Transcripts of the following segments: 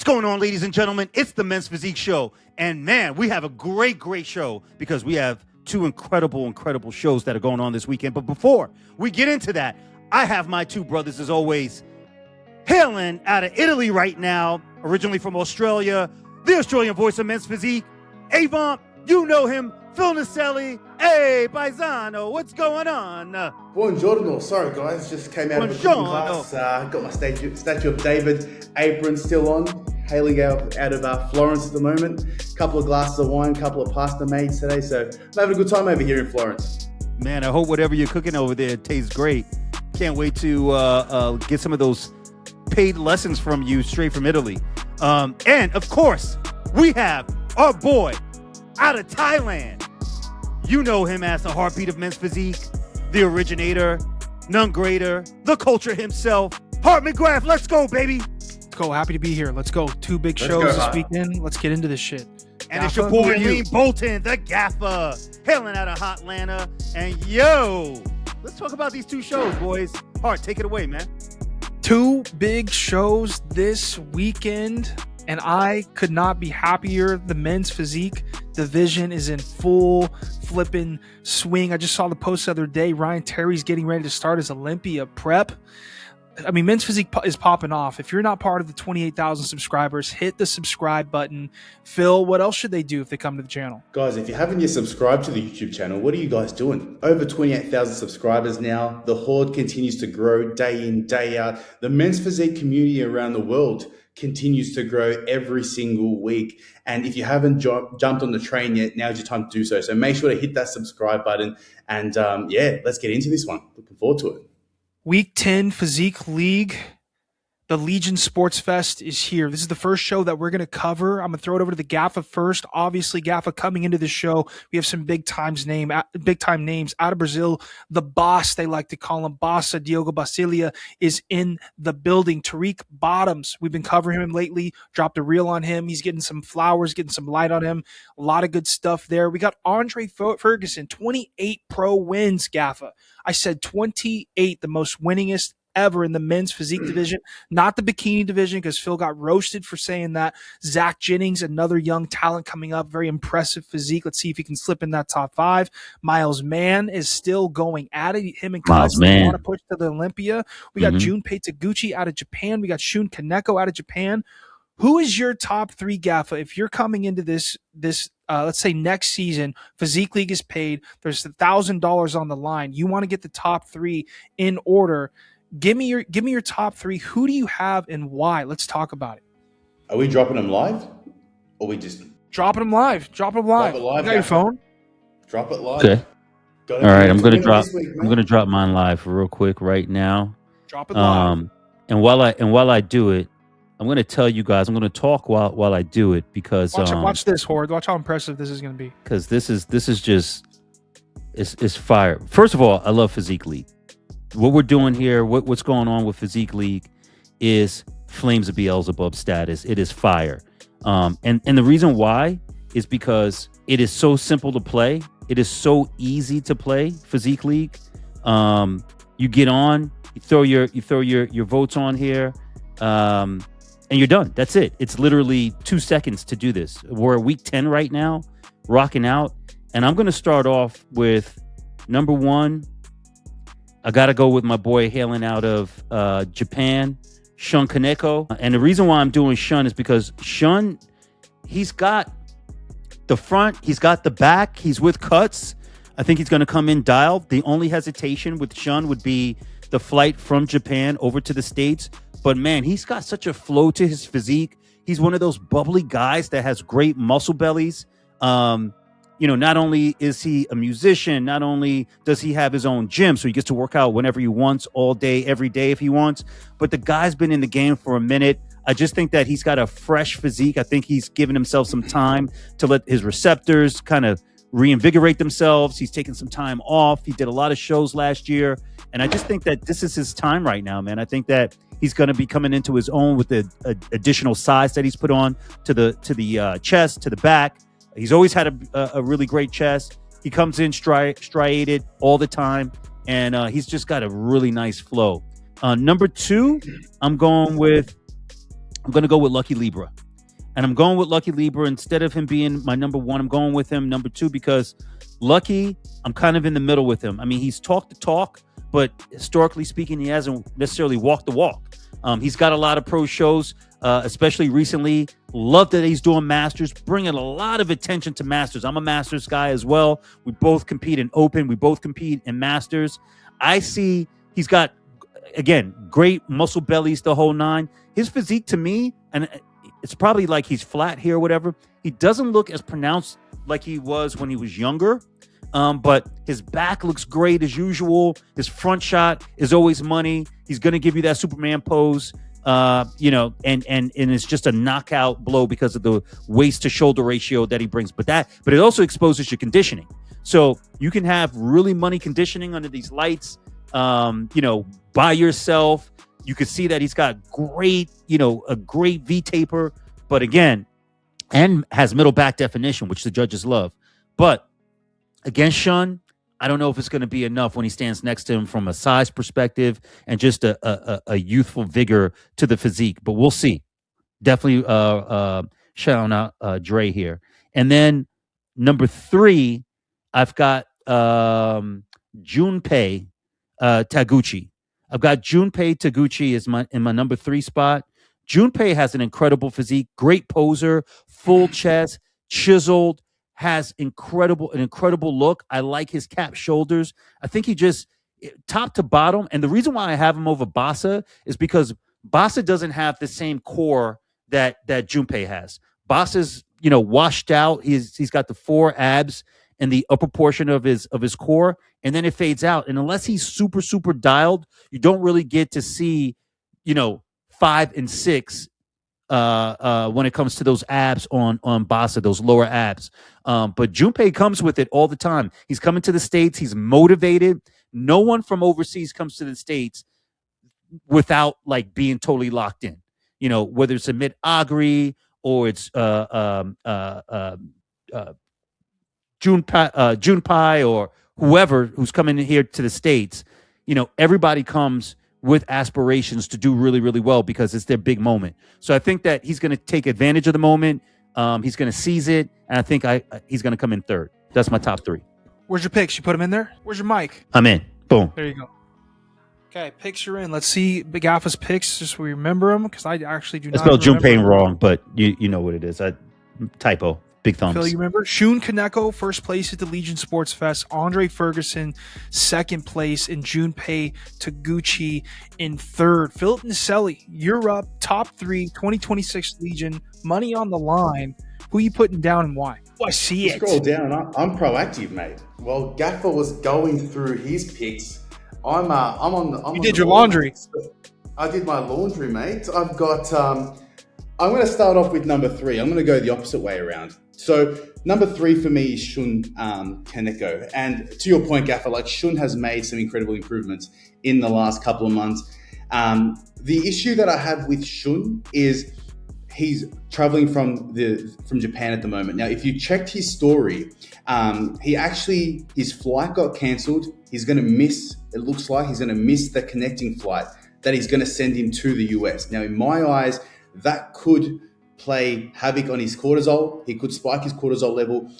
going on, ladies and gentlemen? It's the Men's Physique Show. And man, we have a great show because we have two incredible shows that are going on this weekend. But before we get into that, I have my two brothers, as always, hailing out of Italy right now, originally from Australia, the Australian voice of Men's Physique, Avomp. You know him, Phil Naselli. Hey, Paisano, what's going on? Buongiorno. Sorry, guys. Just came out of a cooking class. Got my statue of David apron still on. Hailing out of Florence at the moment. Couple of glasses of wine, couple of pasta made today. So I'm having a good time over here in Florence. Man, I hope whatever you're cooking over there tastes great. Can't wait to get some of those paid lessons from you straight from Italy. And, of course, we have our boy out of Thailand. You know him as the heartbeat of Men's Physique, the originator, none greater, the culture himself, Hart McGrath. Let's go, baby. Let's go. Happy to be here. Let's go. Two big shows this weekend. Let's get into this shit. And it's your boy, Lean Bolton, the Gaffer, hailing out of Hotlanta. And yo, let's talk about these two shows, boys. Hart, take it away, man. Two big shows this weekend, and I could not be happier. The Men's Physique division is in full flipping swing. I just saw the post the other day. Ryan Terry's getting ready to start his Olympia prep. I mean, Men's Physique is popping off. If you're not part of the 28,000 subscribers, hit the subscribe button. Phil, what else should they do if they come to the channel? Guys, if you haven't yet subscribed to the YouTube channel, what are you guys doing? Over 28,000 subscribers now. The horde continues to grow day in, day out. The Men's Physique community around the world continues to grow every single week. And if you haven't jumped on the train yet, now's your time to do so. So make sure to hit that subscribe button. And let's get into this one. Looking forward to it. Week 10 Physique League, the Legion Sports Fest is here. This is the first show that we're going to cover. I'm going to throw it over to the Gaffa first. Obviously, Gaffa coming into the show, we have some big time names out of Brazil. The boss, they like to call him Bossa, Diogo Basaglia, is in the building. Tarik Bottoms, we've been covering him lately. Dropped a reel on him. He's getting some flowers, getting some light on him. A lot of good stuff there. We got Andre Ferguson, 28 pro wins, Gaffa. I said 28, the most winningest ever in the Men's Physique division, not the bikini division, because Phil got roasted for saying that. Zach Jennings, another young talent coming up, very impressive physique. Let's see if he can slip in that top 5. Miles Mann is still going at it. Him and Costa want to push to the Olympia. We got Junpei Taguchi out of Japan. We got Shun Kaneko out of Japan. Who is your top 3, Gaffa? If you're coming into this let's say next season, Physique League is paid. There's $1,000 on the line. You want to get the top 3 in order. Give me your top 3. Who do you have and why? Let's talk about it. Are we dropping them live? Or we just dropping them live? Drop it live. You got your phone? Drop it live. Okay. All right, I'm gonna drop mine live real quick right now. Drop it live. And while I do it, I'm going to tell you guys, I'm going to talk while I do it because watch this, Horde. Watch how impressive this is going to be. Because this is just it's fire. First of all, I love Physique League. What we're doing here, what's going on with Physique League is Flames of Beelzebub status. It is fire. And the reason why is because it is so simple to play. It is so easy to play Physique League. You get on, you throw your votes on here. And you're done. That's it. It's literally 2 seconds to do this. We're at week 10 right now, rocking out. And I'm going to start off with number 1. I got to go with my boy hailing out of Japan, Shun Kaneko. And the reason why I'm doing Shun is because Shun, he's got the front, he's got the back, he's with cuts. I think he's going to come in dialed. The only hesitation with Shun would be the flight from Japan over to the States. But man, he's got such a flow to his physique. He's one of those bubbly guys that has great muscle bellies. Not only is he a musician, not only does he have his own gym, so he gets to work out whenever he wants, all day, every day if he wants, but the guy's been in the game for a minute. I just think that he's got a fresh physique. I think he's given himself some time to let his receptors kind of reinvigorate themselves. He's taken some time off. He did a lot of shows last year. And I just think that this is his time right now, man. I think that he's going to be coming into his own with the additional size that he's put on to the chest, to the back. He's always had a really great chest. He comes in striated all the time, and he's just got a really nice flow. Number 2, I'm going with I'm going to go with Lucky Libra. And I'm going with Lucky Libra. Instead of him being my number one, I'm going with him number two because Lucky, I'm kind of in the middle with him. I mean, he's talked the talk, but historically speaking, he hasn't necessarily walked the walk. He's got a lot of pro shows, especially recently. Love that he's doing Masters, bringing a lot of attention to Masters. I'm a Masters guy as well. We both compete in Open. We both compete in Masters. I see he's got, again, great muscle bellies, the whole nine. His physique to me, and it's probably like he's flat here or whatever, he doesn't look as pronounced like he was when he was younger. But his back looks great as usual. His front shot is always money. He's going to give you that Superman pose, and it's just a knockout blow because of the waist to shoulder ratio that he brings. But it also exposes your conditioning. So you can have really money conditioning under these lights, by yourself. You could see that he's got a great V taper, but again, and has middle back definition, which the judges love. But against Shun, I don't know if it's going to be enough when he stands next to him from a size perspective and just a youthful vigor to the physique. But we'll see. Definitely shouting out Dre here. And then number 3, I've got Junpei Taguchi. I've got Junpei Taguchi in my number 3 spot. Junpei has an incredible physique, great poser, full chest, chiseled, has an incredible look. I like his cap shoulders. I think he just top to bottom. And the reason why I have him over Basa is because Basa doesn't have the same core that Junpei has. Basa's, washed out. He's got the 4 abs in the upper portion of his core, and then it fades out. And unless he's super, super dialed, you don't really get to see, 5 and 6 when it comes to those abs on Basa, those lower abs. But Junpei comes with it all the time. He's coming to the States. He's motivated. No one from overseas comes to the States without like being totally locked in. Whether it's Amit Agri or it's Junpei or whoever who's coming in here to the States, everybody comes with aspirations to do really, really well because it's their big moment. So I think that he's going to take advantage of the moment. He's going to seize it. And I think he's going to come in 3rd. That's my top 3. Where's your picks? You put them in there? Where's your mic? I'm in. Boom. There you go. Okay, picks are in. Let's see Big Alpha's picks just so we remember them because I actually do not remember. I spelled Junpei them. wrong, but you know what it is. Typo. Big thumbs. Phil, you remember? Shun Kaneko, first place at the Legion Sports Fest. Andre Ferguson, second place. And Junpei Taguchi in 3rd. Philip Naselli, you're up. Top 3, 2026 Legion. Money on the line. Who you putting down and why? Oh, I see it. Scroll down. I'm proactive, mate. While Gaffer was going through his picks, I'm on. You did your laundry. I did my laundry, mate. I've got. I'm going to start off with number 3. I'm going to go the opposite way around. So number 3 for me is Shun Kaneko. And to your point, Gaffer, like Shun has made some incredible improvements in the last couple of months. The issue that I have with Shun is he's traveling from Japan at the moment. Now, if you checked his story, his flight got cancelled. He's going to miss, it looks like he's going to miss the connecting flight that he's going to send him to the US. Now, in my eyes, that could play havoc on his cortisol. He could spike his cortisol level.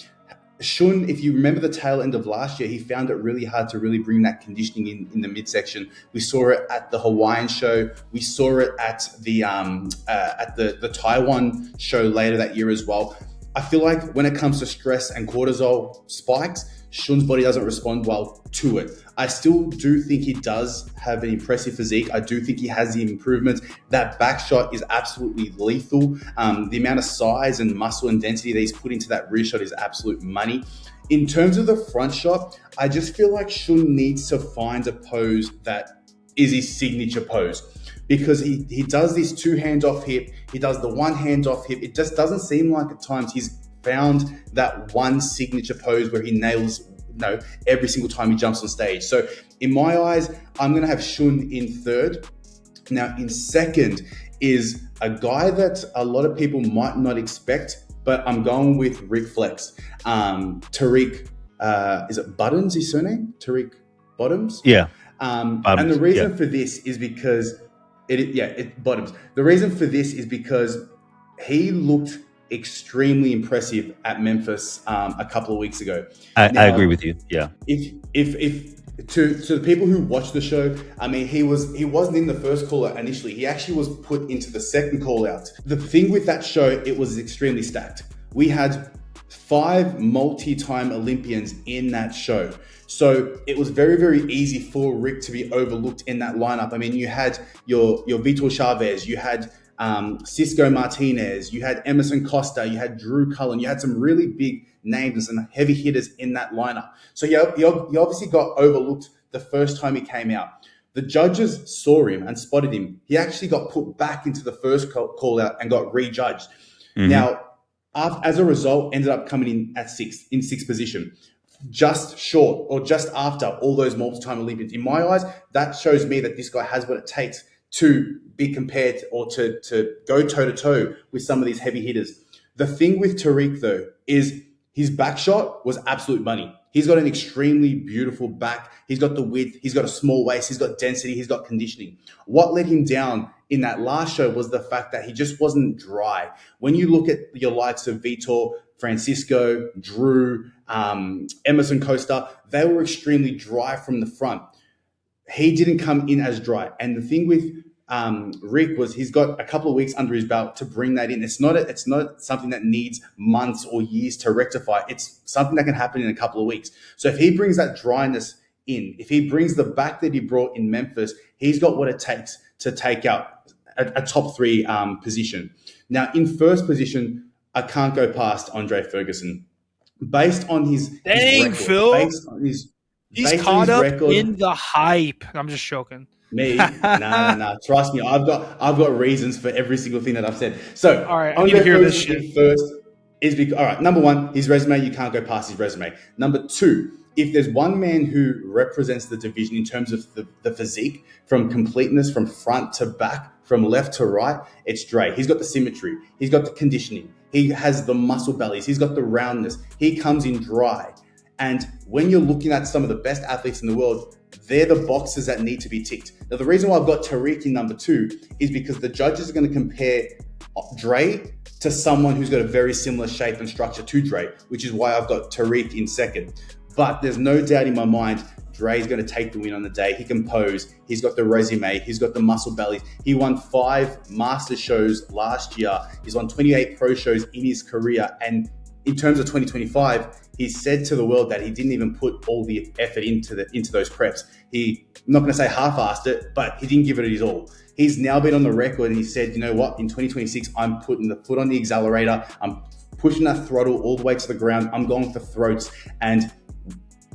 Shun, if you remember the tail end of last year, he found it really hard to really bring that conditioning in the midsection. We saw it at the Hawaiian show. We saw it at the Taiwan show later that year as well. I feel like when it comes to stress and cortisol spikes, Shun's body doesn't respond well to it. I still do think he does have an impressive physique. I do think he has the improvements. That back shot is absolutely lethal. The amount of size and muscle and density that he's put into that rear shot is absolute money. In terms of the front shot, I just feel like Shun needs to find a pose that is his signature pose. Because he does this 2 hands off hip, he does the 1 hand off hip. It just doesn't seem like at times he's found that one signature pose where he nails every single time he jumps on stage. So in my eyes, I'm going to have Shun in 3rd. Now in 2nd is a guy that a lot of people might not expect, but I'm going with Rick Flex. Tarik, is it Buttons, his surname? Tarik Bottoms? Yeah. And the reason for this is because Bottoms. The reason for this is because he looked extremely impressive at Memphis a couple of weeks ago. I agree with you. Yeah. If to the people who watched the show, I mean, he wasn't in the first call out initially. He actually was put into the second call out. The thing with that show, it was extremely stacked. We had 5 multi-time Olympians in that show. So it was very, very easy for Rick to be overlooked in that lineup. I mean, you had your Vitor Chavez, you had Cisco Martinez, you had Emerson Costa, you had Drew Cullen, you had some really big names and heavy hitters in that lineup. So he obviously got overlooked the first time he came out. The judges saw him and spotted him. He actually got put back into the first call out and got rejudged. Mm-hmm. Now, as a result, ended up coming in at sixth position, just short or just after all those multi-time Olympians. In my eyes, that shows me that this guy has what it takes to be compared or to go toe-to-toe with some of these heavy hitters. The thing with Tarik, though, is his back shot was absolute money. He's got an extremely beautiful back. He's got the width. He's got a small waist. He's got density. He's got conditioning. What let him down in that last show was the fact that he just wasn't dry. When you look at your likes of Vitor, Francisco, Drew, Emerson Costa, they were extremely dry from the front. He didn't come in as dry. And the thing with Rick was he's got a couple of weeks under his belt to bring that in. It's not something that needs months or years to rectify. It's something that can happen in a couple of weeks. So if he brings that dryness in, if he brings the back that he brought in Memphis, he's got what it takes to take out a top 3 position. Now, in first position, I can't go past Andre Ferguson. Based on his record, Phil. He's caught up record, in the hype. I'm just joking. Me? No. Trust me, I've got reasons for every single thing that I've said. So, all right, I need to hear this shit. First is because, all right, number 1, his resume, you can't go past his resume. Number 2, if there's one man who represents the division in terms of the physique, from completeness, from front to back, from left to right, it's Dre. He's got the symmetry. He's got the conditioning. He has the muscle bellies. He's got the roundness. He comes in dry. And when you're looking at some of the best athletes in the world, they're the boxes that need to be ticked. Now, the reason why I've got Tarik in number 2 is because the judges are going to compare Dre to someone who's got a very similar shape and structure to Dre, which is why I've got Tarik in second. But there's no doubt in my mind, Dre's going to take the win on the day. He can pose. He's got the resume. He's got the muscle belly. He won 5 master shows last year. He's won 28 pro shows in his career. And in terms of 2025, he said to the world that he didn't even put all the effort into those preps. I'm not going to say half-assed it, but he didn't give it his all. He's now been on the record and he said, you know what, in 2026, I'm putting the foot on the accelerator. I'm pushing that throttle all the way to the ground. I'm going for throats. And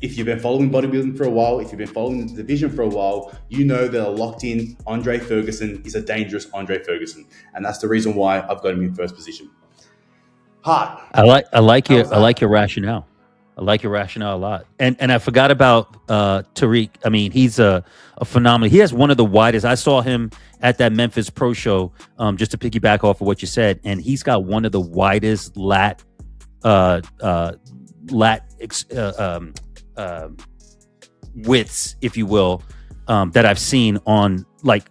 if you've been following bodybuilding for a while, if you've been following the division for a while, you know that a locked-in Andre Ferguson is a dangerous Andre Ferguson. And that's the reason why I've got him in first position. Hard. I like your rationale. I like your rationale a lot. And I forgot about Tarik. I mean, he's a phenomenal. He has one of the widest. I saw him at that Memphis Pro Show, just to piggyback off of what you said, and he's got one of the widest lat widths, if you will, that I've seen on like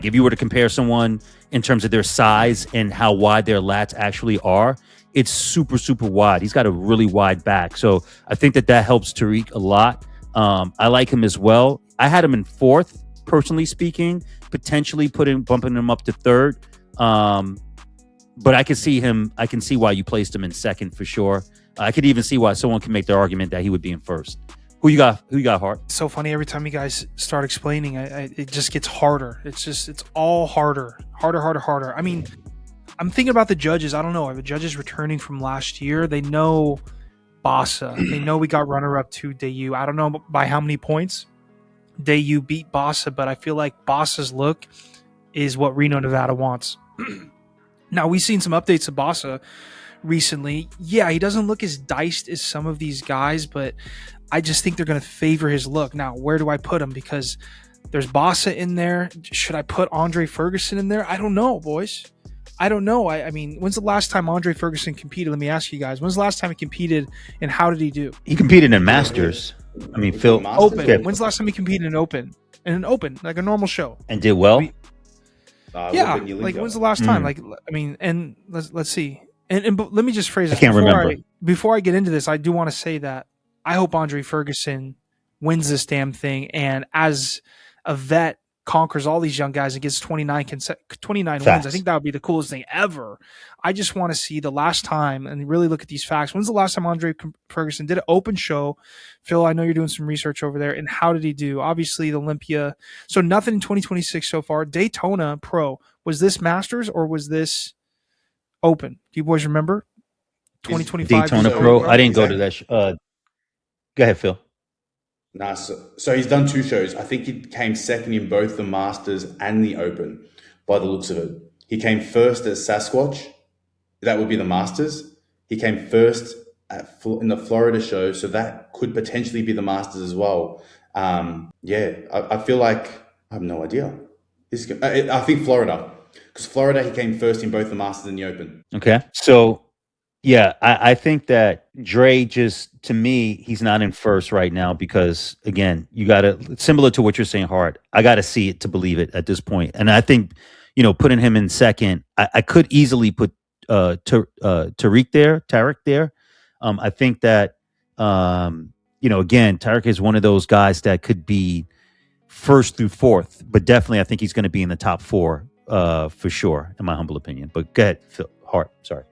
if you were to compare someone in terms of their size and how wide their lats actually are, it's super, super wide. He's got a really wide back. So I think that helps Tarik a lot. I like him as well. I had him in 4th, personally speaking, potentially bumping him up to 3rd. But I can see why you placed him in 2nd for sure. I could even see why someone can make the argument that he would be in 1st. Who you got, Hart? It's so funny. Every time you guys start explaining, it just gets harder. It's all harder. I mean, I'm thinking about the judges. I don't know. Are the judges returning from last year? They know Bassa. They know we got runner-up to Dayu. I don't know by how many points Dayu beat Bassa, but I feel like Bassa's look is what Reno, Nevada wants. Now, we've seen some updates of Bassa recently. Yeah, he doesn't look as diced as some of these guys, but I just think they're going to favor his look. Now, where do I put him? Because there's Bassa in there. Should I put Andre Ferguson in there? I don't know, boys. I don't know. I mean, when's the last time Andre Ferguson competed? Let me ask you guys. When's the last time he competed, and how did he do? He competed in Masters. I mean, Phil. Open. When's the last time he competed in Open? in an open, like a normal show. And did well. Yeah, like when's the last time? Like, I mean, and let's see. But let me just phrase this. I can't remember. Before I get into this, I do want to say that I hope Andre Ferguson wins this damn thing, and as a vet, conquers all these young guys and gets 29 wins. I think that would be the coolest thing ever. I just want to see the last time and really look at these facts. When's the last time Andre Ferguson did an open show? Phil, I know you're doing some research over there. And how did he do? Obviously, the Olympia. So nothing in 2026 so far. Daytona Pro. Was this Masters or was this Open? Do you boys remember? 2025 Daytona Pro. I didn't go to that. Go ahead, Phil. Nah, so he's done 2 shows. I think he came second in both the Masters and the Open, by the looks of it. He came first at Sasquatch. That would be the Masters. He came first in the Florida show, so that could potentially be the Masters as well. I feel like I have no idea. I think Florida, because Florida he came first in both the Masters and the Open. Okay, so yeah, I think that Dre just, to me, he's not in first right now because, again, you got to, similar to what you're saying, Hart, I got to see it to believe it at this point. And I think, putting him in second, I could easily put Tarik there. I think that, again, Tarik is one of those guys that could be first through fourth, but definitely I think he's going to be in the top 4 for sure, in my humble opinion. But go ahead, Phil. Hart, sorry.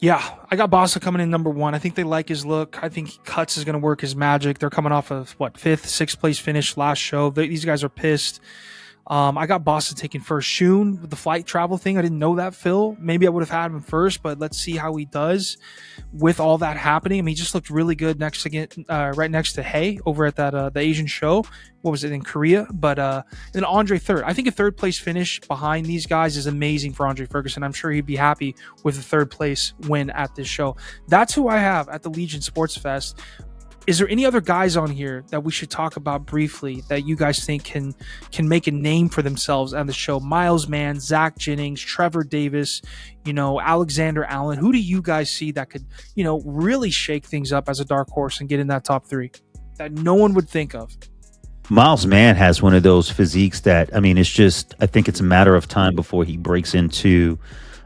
Yeah, I got Bassa coming in number 1. I think they like his look. I think Cuts is going to work his magic. They're coming off of, 5th, 6th place finish last show. These guys are pissed. I got Bassa taking first. Shun with the flight travel thing. I didn't know that, Phil. Maybe I would have had him first, but let's see how he does with all that happening. I mean, he just looked really good right next to Hay over at that the Asian show. What was it, in Korea? But then Andre third. I think a 3rd place finish behind these guys is amazing for Andre Ferguson. I'm sure he'd be happy with a 3rd place win at this show. That's who I have at the Legion Sports Fest. Is there any other guys on here that we should talk about briefly that you guys think can make a name for themselves on the show? Miles Mann, Zach Jennings, Trevor Davis, Alexander Allen. Who do you guys see that could, really shake things up as a dark horse and get in that top 3 that no one would think of? Miles Mann has one of those physiques that, I mean, I think it's a matter of time before he breaks into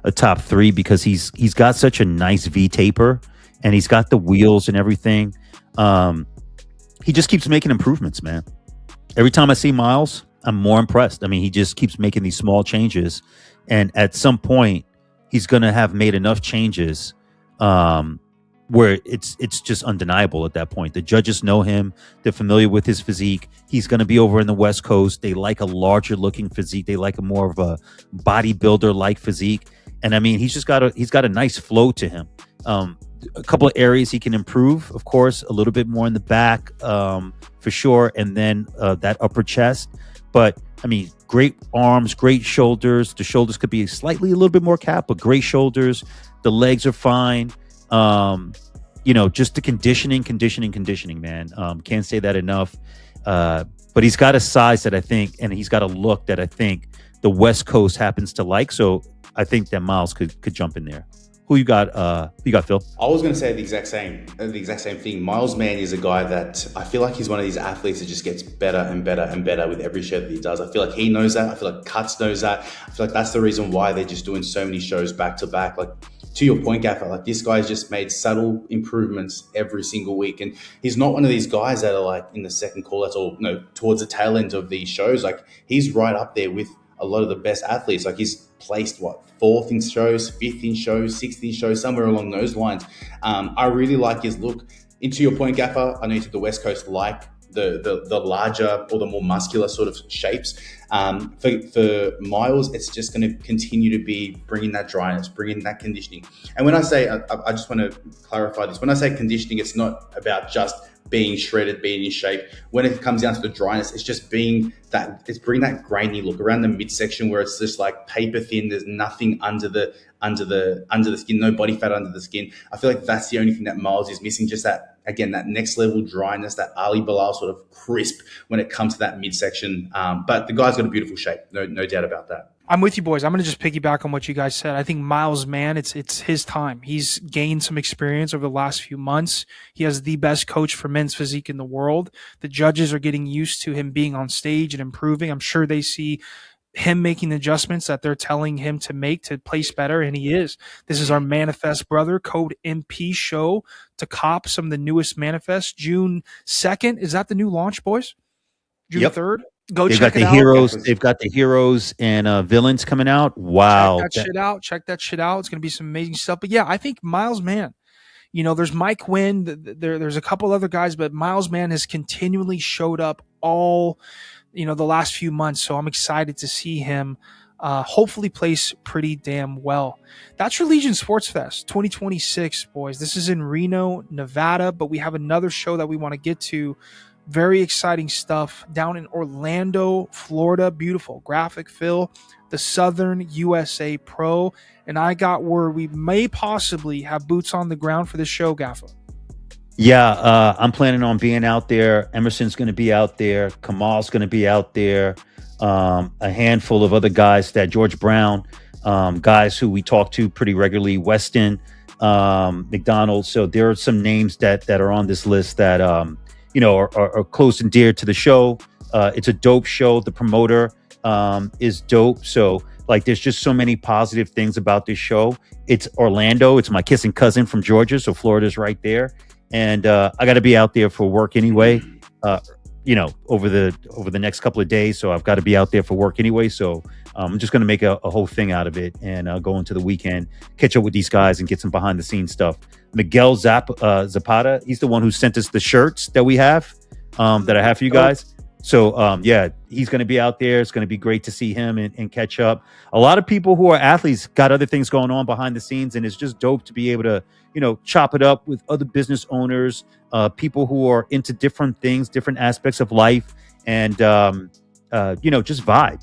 a top 3 because he's got such a nice V taper and he's got the wheels and everything. He just keeps making improvements, man. Every time I see Miles, I'm more impressed. I mean, he just keeps making these small changes. And at some point, he's going to have made enough changes where it's just undeniable at that point. The judges know him. They're familiar with his physique. He's going to be over in the West Coast. They like a larger looking physique. They like a more of a bodybuilder-like physique. And I mean, he's got a nice flow to him. A couple of areas he can improve, of course, a little bit more in the back for sure, and then that upper chest. But I mean, great arms, great shoulders. The shoulders could be a little bit more capped, but great shoulders. The legs are fine. Just the conditioning, man. Can't say that enough. But he's got a size that I think, and he's got a look that I think the West Coast happens to like. So I think that Miles could jump in there. Who you got? Phil? I was going to say the exact same thing. Miles Mann is a guy that I feel like he's one of these athletes that just gets better and better and better with every show that he does. I feel like he knows that. I feel like Cuts knows that. I feel like that's the reason why they're just doing so many shows back to back. Like, to your point, Gaffer, like this guy's just made subtle improvements every single week. And he's not one of these guys that are like in the second call, towards the tail end of these shows. Like, he's right up there with a lot of the best athletes. Like, he's placed 4th in shows, 5th in shows, 6th in shows, somewhere along those lines. I really like his look. And to your point, Gaffer, I know you said the West Coast like the larger or the more muscular sort of shapes. For Miles, it's just going to continue to be bringing that dryness, bringing that conditioning. And when I say, I just want to clarify this. When I say conditioning, it's not about just being shredded, being in shape. When it comes down to the dryness, it's just bringing that grainy look around the midsection where it's just like paper thin. There's nothing under the skin, no body fat under the skin. I feel like that's the only thing that Miles is missing. Just that, again, that next level dryness, that Ali Bilal sort of crisp when it comes to that midsection. But the guy's got a beautiful shape, no doubt about that. I'm with you, boys. I'm going to just piggyback on what you guys said. I think Miles, man, it's his time. He's gained some experience over the last few months. He has the best coach for men's physique in the world. The judges are getting used to him being on stage and improving. I'm sure they see him making the adjustments that they're telling him to make to place better, and he is. This is our Manifest Brother Code MP show to cop some of the newest Manifest. June 2nd, is that the new launch, boys? June 3rd? Go They've check got it the out. heroes. They've got the heroes and villains coming out. Wow. Check that shit out. Check that shit out. It's going to be some amazing stuff. But yeah, I think Miles Mann, there's Mike Wynn. There's a couple other guys, but Miles Mann has continually showed up all, the last few months. So I'm excited to see him hopefully place pretty damn well. That's your Legion Sports Fest 2026, boys. This is in Reno, Nevada, but we have another show that we want to get to. Very exciting stuff down in Orlando, Florida. Beautiful graphic fill, the Southern USA Pro. And I got word we may possibly have boots on the ground for this show, Gaffa. Yeah, I'm planning on being out there. Emerson's going to be out there. Kamal's going to be out there. A handful of other guys, that George Brown, guys who we talk to pretty regularly, Weston, McDonald. So there are some names that are on this list that are close and dear to the show. It's a dope show. The promoter is dope. So there's just so many positive things about this show. It's Orlando. It's my kissing cousin from Georgia. So Florida's right there. And I got to be out there for work anyway, over the next couple of days. So I've got to be out there for work anyway. So I'm just going to make a whole thing out of it and go into the weekend, catch up with these guys and get some behind the scenes stuff. Miguel Zapata, he's the one who sent us the shirts that we have, that I have for you guys. So, he's going to be out there. It's going to be great to see him and catch up. A lot of people who are athletes got other things going on behind the scenes, and it's just dope to be able to, chop it up with other business owners, people who are into different things, different aspects of life, and, just vibe.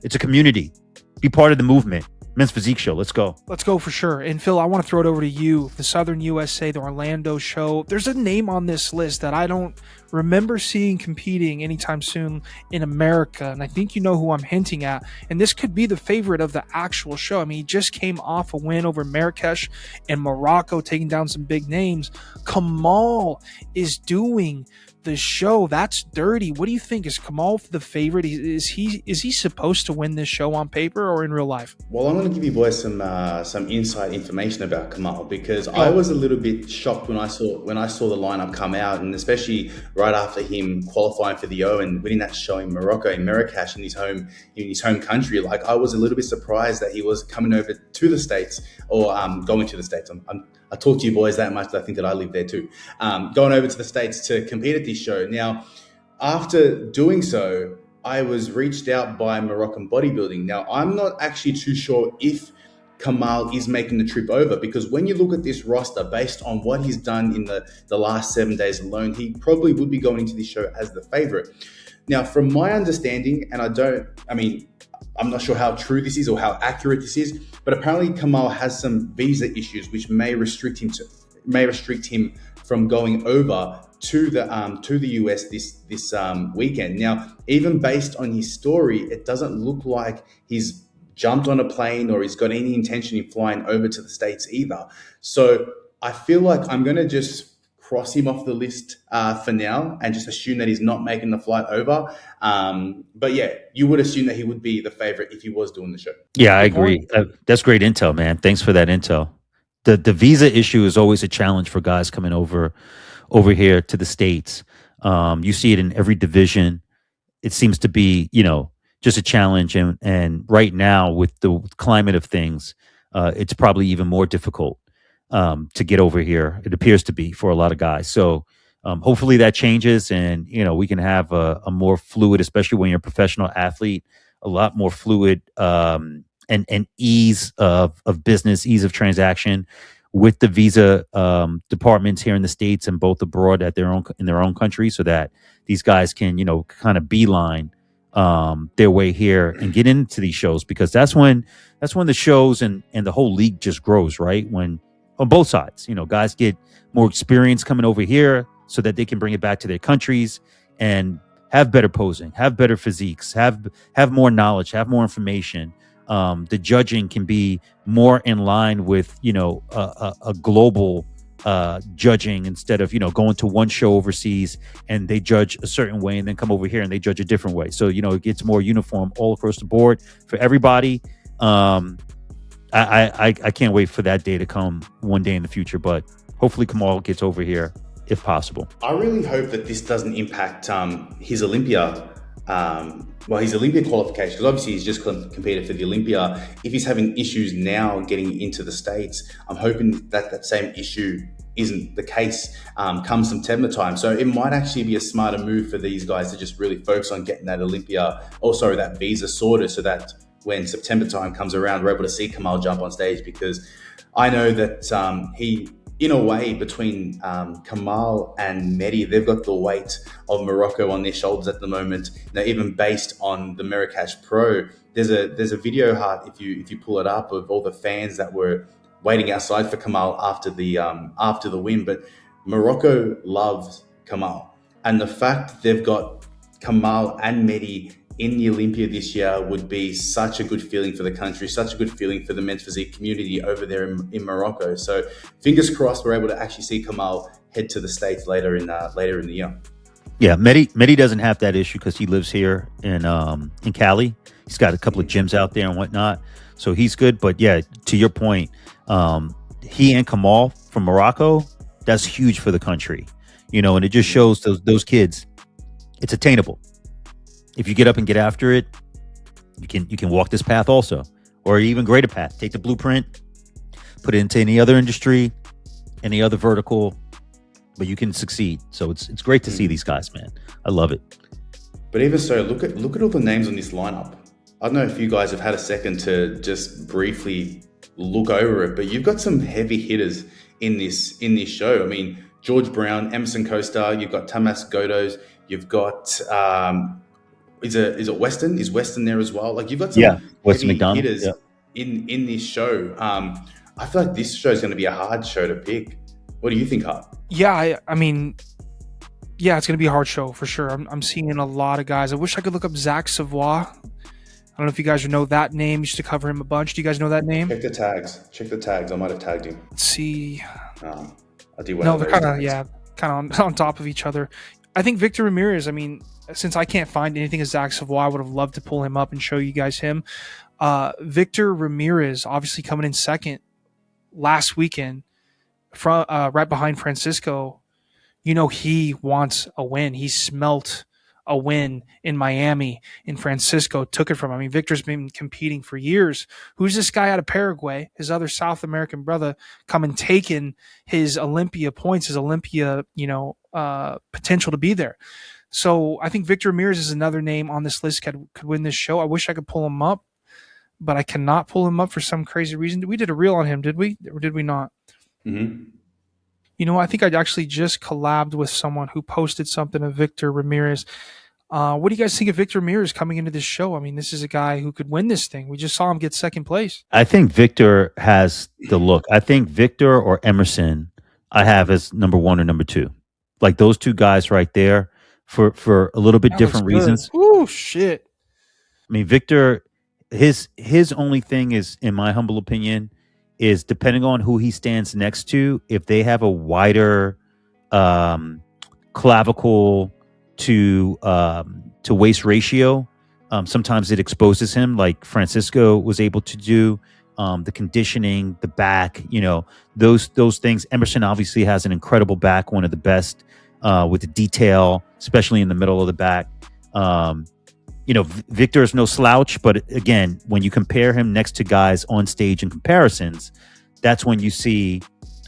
It's a community. Be part of the movement. Men's Physique Show. Let's go. Let's go for sure. And Phil, I want to throw it over to you. The Southern USA, the Orlando show. There's a name on this list that I don't remember seeing competing anytime soon in America. And I think you know who I'm hinting at. And this could be the favorite of the actual show. I mean, he just came off a win over Marrakesh and Morocco, taking down some big names. Kamal is doing the show. That's dirty. What do you think? Is Kamal the favorite? Is he supposed to win this show on paper or in real life? Well, I'm going to give you boys some inside information about Kamal, because I was a little bit shocked when I saw the lineup come out, and especially right after him qualifying for the O and winning that show in Morocco, in Marrakesh, in his home country. I was a little bit surprised that he was coming over to the States, or going to the States. I talk to you boys that much that I think that I live there too. Going over to the States to compete at this show. Now, after doing so, I was reached out by Moroccan Bodybuilding. Now, I'm not actually too sure if Kamal is making the trip over, because when you look at this roster, based on what he's done in the last 7 days alone, he probably would be going into this show as the favorite. Now, from my understanding, and I'm not sure how true this is or how accurate this is, but apparently Kamal has some visa issues which may restrict him from going over to the US this weekend. Now, even based on his story, it doesn't look like he's jumped on a plane or he's got any intention in flying over to the States either. So I feel like I'm going to just cross him off the list for now and just assume that he's not making the flight over. But yeah, you would assume that he would be the favorite if he was doing the show. Yeah, I agree. That's great intel, man. Thanks for that intel. The visa issue is always a challenge for guys coming over here to the States. You see it in every division. It seems to be, just a challenge. And right now with the climate of things, it's probably even more difficult to get over here. It appears to be for a lot of guys. So hopefully that changes, and we can have a more fluid, especially when you're a professional athlete, a lot more fluid and ease of business, ease of transaction with the visa departments here in the States and both abroad in their own country, so that these guys can kind of beeline their way here and get into these shows, because that's when the shows and the whole league just grows, right? When on both sides, guys get more experience coming over here so that they can bring it back to their countries, and have better posing, have better physiques, have more knowledge, have more information. The judging can be more in line with, you know, a global judging, instead of, you know, going to one show overseas and they judge a certain way and then come over here and they judge a different way. So, you know, it gets more uniform all across the board for everybody. I can't wait for that day to come one day in the future, but hopefully Kamal gets over here if possible. I really hope that this doesn't impact his Olympia, his Olympia qualification, because obviously he's just competed for the Olympia. If he's having issues now getting into the States, I'm hoping that same issue isn't the case come September time. So it might actually be a smarter move for these guys to just really focus on getting that that visa sorted, so that when September time comes around, we're able to see Kamal jump on stage, because I know that he, in a way, between Kamal and Mehdi, they've got the weight of Morocco on their shoulders at the moment. Now, even based on the Marrakesh Pro, there's a video heart, if you pull it up, of all the fans that were waiting outside for Kamal after the win. But Morocco loves Kamal, and the fact they've got Kamal and Mehdi in the Olympia this year would be such a good feeling for the country, such a good feeling for the men's physique community over there in Morocco. So fingers crossed we're able to actually see Kamal head to the States later in the year. Yeah, Mehdi doesn't have that issue because he lives here in Cali. He's got a couple of gyms out there and whatnot, so he's good. But yeah, to your point, he and Kamal from Morocco, that's huge for the country, you know, and it just shows those kids it's attainable. If you get up and get after it, you can walk this path also, or even greater path. Take the blueprint, put it into any other industry, any other vertical, but you can succeed. So it's great to see these guys, man. I love it. But even so, look at all the names on this lineup. I don't know if you guys have had a second to just briefly look over it, but you've got some heavy hitters in this show. I mean, George Brown, Emerson Costa, you've got Tamas Godos, you've got is it Weston? Is Weston there as well? Like, you've got some Weston heavy McDonald hitters in this show. I feel like this show is going to be a hard show to pick. What do you think, Hart? Yeah, I mean, yeah, it's going to be a hard show for sure. I'm seeing a lot of guys. I wish I could look up Zach Savoy. I don't know if you guys know that name. Used to cover him a bunch. Do you guys know that name? Check the tags. I might have tagged him. Let's see. I do. No, they're kind of on top of each other. I think Victor Ramirez, I mean, since I can't find anything of Zach Savoy, I would have loved to pull him up and show you guys him. Victor Ramirez, obviously coming in second last weekend, from right behind Francisco. You know, he wants a win. He smelt a win in Miami, in Francisco, took it from him. I mean, Victor's been competing for years. Who's this guy out of Paraguay, his other South American brother, come and taking his Olympia points, his Olympia, potential to be there. So I think Victor Ramirez is another name on this list could win this show. I wish I could pull him up, but I cannot pull him up for some crazy reason. We did a reel on him, did we? Or did we not? Mm-hmm. You know, I think I'd actually just collabed with someone who posted something of Victor Ramirez. What do you guys think of Victor Ramirez coming into this show? I mean, this is a guy who could win this thing. We just saw him get second place. I think Victor has the look. I think Victor or Emerson I have as number one or number two. Like those two guys right there for a little bit different reasons. Oh, shit. I mean, Victor, his only thing is, in my humble opinion, is depending on who he stands next to, if they have a wider clavicle to waist ratio, sometimes it exposes him, like Francisco was able to do. The conditioning, the back, those things. Emerson obviously has an incredible back, one of the best with the detail, especially in the middle of the back. Victor is no slouch, but again, when you compare him next to guys on stage in comparisons, that's when you see,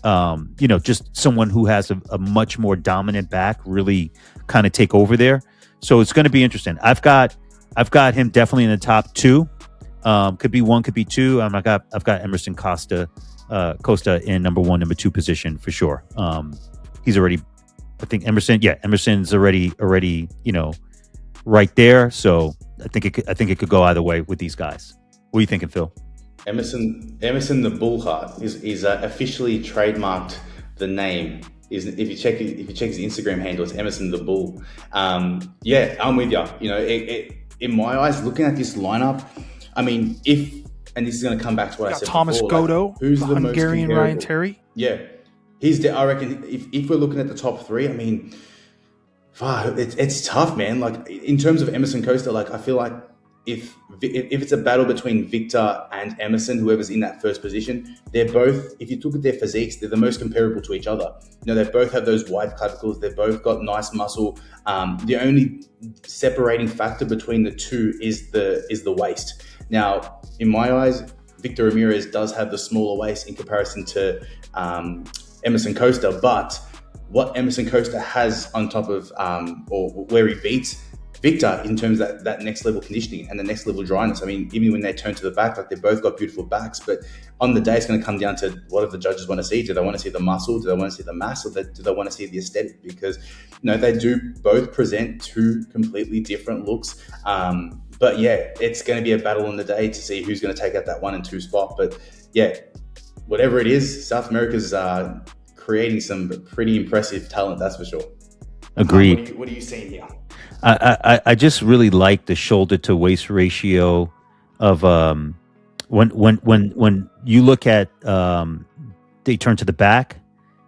just someone who has a much more dominant back really kind of take over there. So it's going to be interesting. I've got him definitely in the top two. Could be one, could be two. I've got Emerson Costa in number one, number two position for sure. He's already, I think Emerson's already, right there. So I think it could go either way with these guys. What are you thinking, Phil? Emerson the Bullheart is officially trademarked the name Is if you check his Instagram handle, it's Emerson the Bull. Yeah, I'm with you. You know, in my eyes, looking at this lineup, I mean, and this is going to come back to what I said Thomas before. Godo, like, who's the Hungarian most Ryan Terry? Yeah, I reckon if we're looking at the top three, I mean, it's tough, man. Like in terms of Emerson Costa, like I feel like if it's a battle between Victor and Emerson, whoever's in that first position, they're both, if you look at their physiques, they're the most comparable to each other. You know, they both have those wide clavicles. They've both got nice muscle. The only separating factor between the two is the waist. Now, in my eyes, Victor Ramirez does have the smaller waist in comparison to Emerson Costa, but what Emerson Costa has on top of, or where he beats Victor in terms of that next level conditioning and the next level dryness. I mean, even when they turn to the back, like they've both got beautiful backs, but on the day it's going to come down to what do the judges want to see? Do they want to see the muscle? Do they want to see the mass? Or do they want to see the aesthetic? Because, you know, they do both present two completely different looks. But yeah, it's going to be a battle on the day to see who's going to take out that 1 and 2 spot. But yeah, whatever it is, South America's creating some pretty impressive talent, that's for sure. Agreed. What are you seeing here? I just really like the shoulder to waist ratio of when you look at they turn to the back,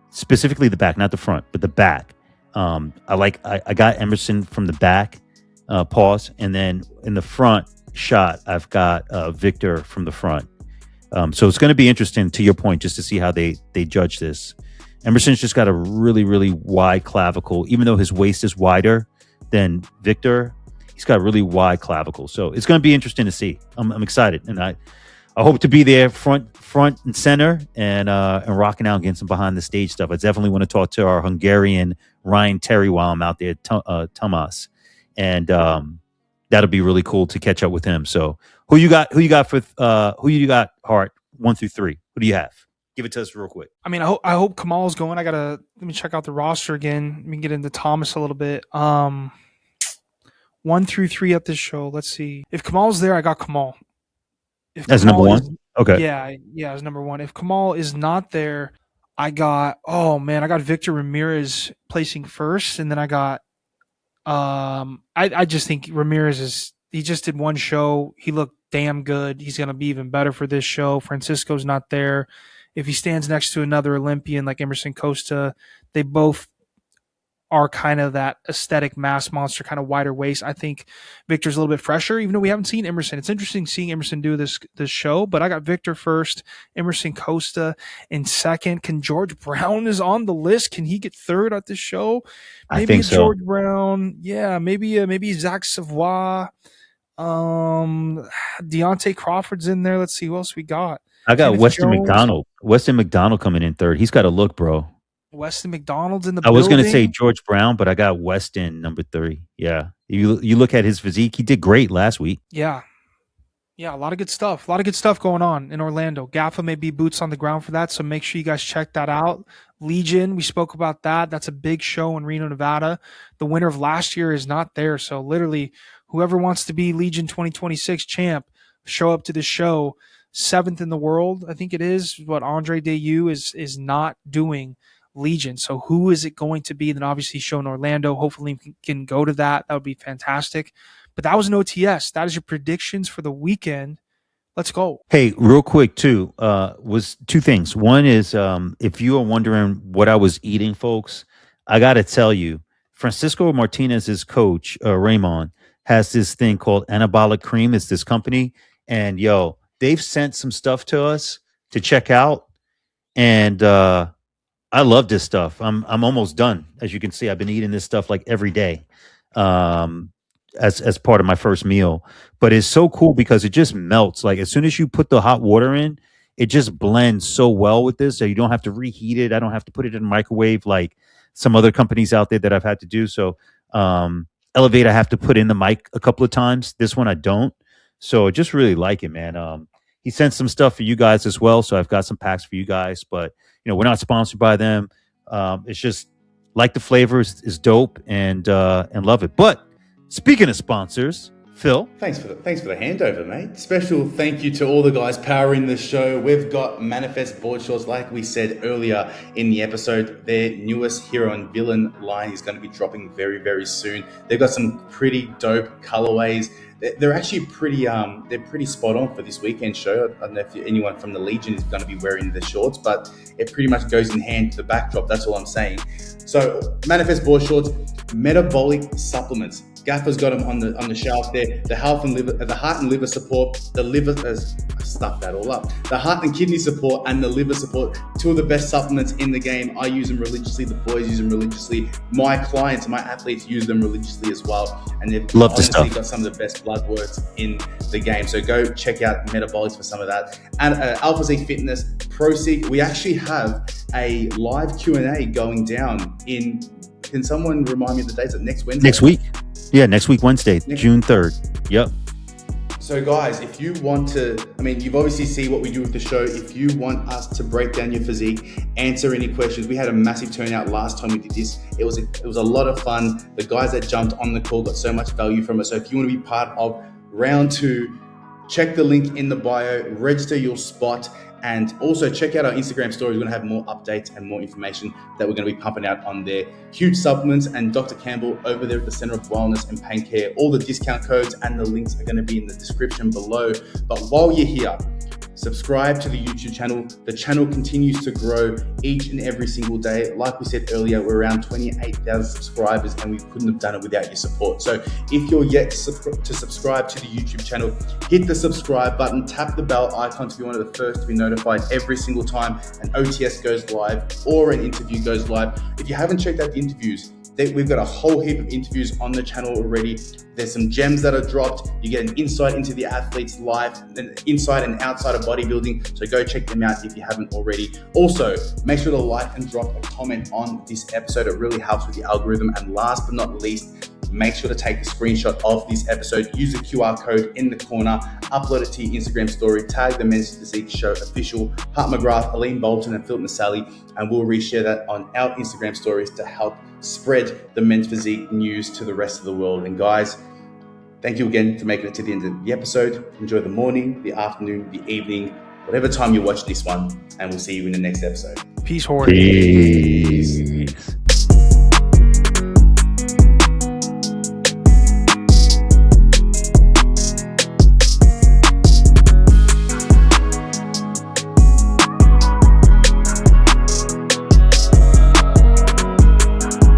specifically the back, not the front, but the back. I got Emerson from the back, pause, and then in the front shot I've got Victor from the front. So it's going to be interesting, to your point, just to see how they judge this. Emerson's just got a really, really wide clavicle, even though his waist is wider than Victor. He's got a really wide clavicle, so it's going to be interesting to see. I'm excited, and I hope to be there front and center and rocking out, getting some behind the stage stuff. I definitely want to talk to our Hungarian Ryan Terry while I'm out there, Tomas, and that'll be really cool to catch up with him. So who you got Hart 1 through 3? Who do you have? Give it to us real quick. I mean, I hope Kamal's going. Let me check out the roster again. Let me get into Thomas a little bit. 1 through 3 at this show. Let's see. If Kamal's there, I got Kamal. That's number 1? Okay. Yeah, as number 1. If Kamal is not there, I got Victor Ramirez placing first, and then I got I just think Ramirez he just did one show. He looked damn good. He's gonna be even better for this show. Francisco's not there. If he stands next to another Olympian like Emerson Costa, they both are kind of that aesthetic mass monster, kind of wider waist. I think Victor's a little bit fresher, even though we haven't seen Emerson. It's interesting seeing Emerson do this show, but I got Victor first, Emerson Costa in second. Can George Brown is on the list? Can he get third at this show? Maybe I think so. George Brown. Yeah, maybe Zach Savoy. Deontay Crawford's in there. Let's see who else we got. I got Kenneth Weston Jones. McDonald. Weston McDonald coming in third. He's got a look, bro. Weston McDonald's in the I was going to building. say George Brown, but I got Weston number 3. Yeah. You look at his physique. He did great last week. Yeah, a lot of good stuff. A lot of good stuff going on in Orlando. GAFA may be boots on the ground for that, so make sure you guys check that out. Legion, we spoke about that. That's a big show in Reno, Nevada. The winner of last year is not there, so literally whoever wants to be Legion 2026 champ, show up to the show. 7th in the world, I think it is, what Andre Dayu is not doing Legion. So who is it going to be? Then obviously show in Orlando. Hopefully we can go to that. That would be fantastic. But that was an OTS. That is your predictions for the weekend. Let's go. Hey, real quick too, was 2 things. One is if you are wondering what I was eating, folks, I got to tell you, Francisco Martinez's coach, Raymond, has this thing called Anabolic Cream. It's this company. And they've sent some stuff to us to check out. And I love this stuff. I'm almost done. As you can see, I've been eating this stuff like every day as part of my first meal. But it's so cool because it just melts. Like as soon as you put the hot water in, it just blends so well with this. So you don't have to reheat it. I don't have to put it in a microwave like some other companies out there that I've had to do. So Elevate, I have to put in the mic a couple of times. This one I don't. So I just really like it, man. He sent some stuff for you guys as well. So I've got some packs for you guys, but we're not sponsored by them. It's just like the flavor is dope and love it. But speaking of sponsors, Phil. Thanks for the handover, mate. Special thank you to all the guys powering the show. We've got Manifest board shorts, like we said earlier in the episode. Their newest hero and villain line is going to be dropping very, very soon. They've got some pretty dope colorways. They're actually pretty spot on for this weekend show. I don't know if anyone from the Legion is going to be wearing the shorts, but it pretty much goes in hand to the backdrop. That's all I'm saying. So Manifest board shorts, metabolic supplements. Gaffer's got them on the shelf there. The heart and liver support, I stuffed that all up. The heart and kidney support and the liver support, two of the best supplements in the game. I use them religiously. The boys use them religiously. My clients, my athletes use them religiously as well. And they've honestly got some of the best blood works in the game. So go check out Metabolics for some of that. And Alpha Physique Fitness, Pro Physique. We actually have a live Q&A going down in, can someone remind me of the dates? Next Wednesday? Next week. Yeah, next week, Wednesday, June 3rd. Yep. So guys, if you want to, you've obviously seen what we do with the show. If you want us to break down your physique, answer any questions, we had a massive turnout last time we did this. It was a lot of fun. The guys that jumped on the call got so much value from it. So if you want to be part of round 2, check the link in the bio, register your spot, and also check out our Instagram stories. We're going to have more updates and more information that we're going to be pumping out on there. Huge supplements and Dr. Campbell over there at the Center of Wellness and Pain Care. All the discount codes and the links are going to be in the description below. But while you're here, subscribe to the YouTube channel. The channel continues to grow each and every single day. Like we said earlier, we're around 28,000 subscribers and we couldn't have done it without your support. So if you're yet to subscribe to the YouTube channel, hit the subscribe button, tap the bell icon to be one of the first to be notified every single time an OTS goes live or an interview goes live. If you haven't checked out the interviews, we've got a whole heap of interviews on the channel already. There's some gems that are dropped. You get an insight into the athlete's life, an inside and outside of bodybuilding. So go check them out if you haven't already. Also, make sure to like and drop a comment on this episode. It really helps with the algorithm. And last but not least, make sure to take a screenshot of this episode. Use the QR code in the corner, upload it to your Instagram story, tag the Men's Physique Show official, Hart McGrath, Aline Bolton, and Philip Masali, and we'll reshare that on our Instagram stories to help spread the Men's Physique news to the rest of the world. And guys, thank you again for making it to the end of the episode. Enjoy the morning, the afternoon, the evening, whatever time you watch this one, and we'll see you in the next episode. Peace, Horde. Peace.